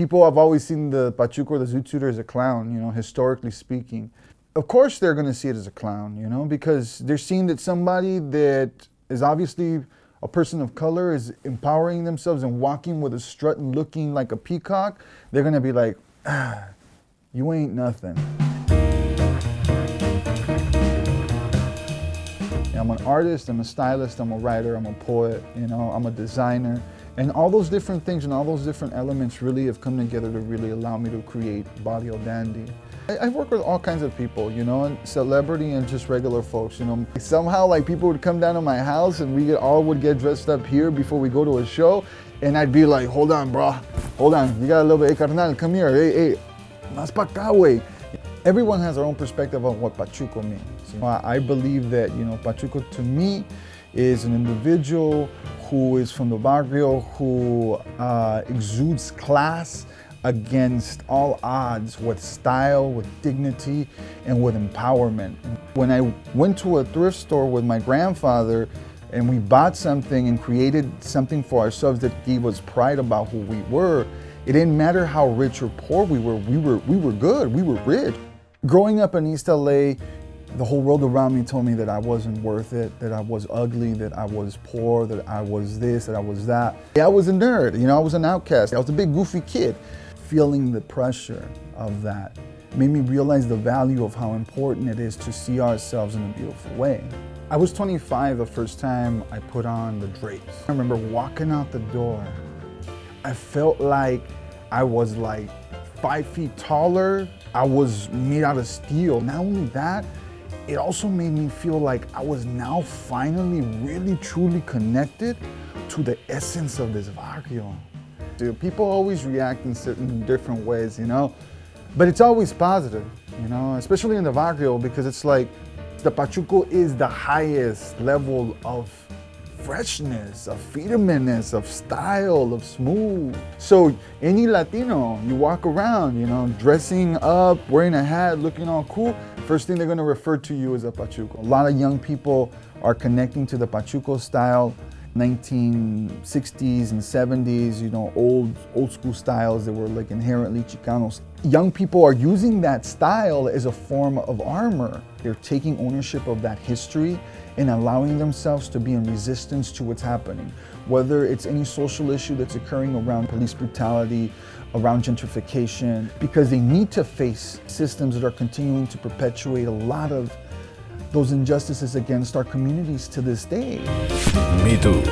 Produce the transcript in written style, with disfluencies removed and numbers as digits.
People have always seen the Pachuco or the Zoot Suiter as a clown, you know, historically speaking. Of course they're gonna see it as a clown, you know, because they're seeing that somebody that is obviously a person of color is empowering themselves and walking with a strut and looking like a peacock. They're gonna be like, ah, you ain't nothing. I'm an artist, I'm a stylist, I'm a writer, I'm a poet, you know, I'm a designer. And all those different things and all those different elements really have come together to really allow me to create Barrio Dandy. I work with all kinds of people, you know, and celebrity and just regular folks, you know. Somehow, like, people would come down to my house and we all would get dressed up here before we go to a show. And I'd be like, hold on, bro, hold on. You got a little bit, hey, carnal, come here, hey, más pa acá, güey. Everyone has their own perspective on what Pachuco means. You know, I believe that, you know, Pachuco to me is an individual who is from the barrio, who exudes class against all odds, with style, with dignity, and with empowerment. When I went to a thrift store with my grandfather and we bought something and created something for ourselves that gave us pride about who we were, it didn't matter how rich or poor we were good, we were rich. Growing up in East LA, the whole world around me told me that I wasn't worth it, that I was ugly, that I was poor, that I was this, that I was that. I was a nerd, you know, I was an outcast. I was a big goofy kid. Feeling the pressure of that made me realize the value of how important it is to see ourselves in a beautiful way. I was 25 the first time I put on the drapes. I remember walking out the door. I felt like I was like 5 feet taller. I was made out of steel. Not only that, it also made me feel like I was now finally really truly connected to the essence of this barrio. People always react in certain different ways, you know, but it's always positive, you know, especially in the barrio, because it's like the Pachuco is the highest level of freshness, of freedomness, of style, of smooth. So any Latino, you walk around, you know, dressing up, wearing a hat, looking all cool, first thing they're gonna refer to you as a Pachuco. A lot of young people are connecting to the Pachuco style, 1960s and 70s, you know, old school styles that were like inherently Chicanos. Young people are using that style as a form of armor. They're taking ownership of that history and allowing themselves to be in resistance to what's happening. Whether it's any social issue that's occurring around police brutality, around gentrification, because they need to face systems that are continuing to perpetuate a lot of those injustices against our communities to this day. Me Too.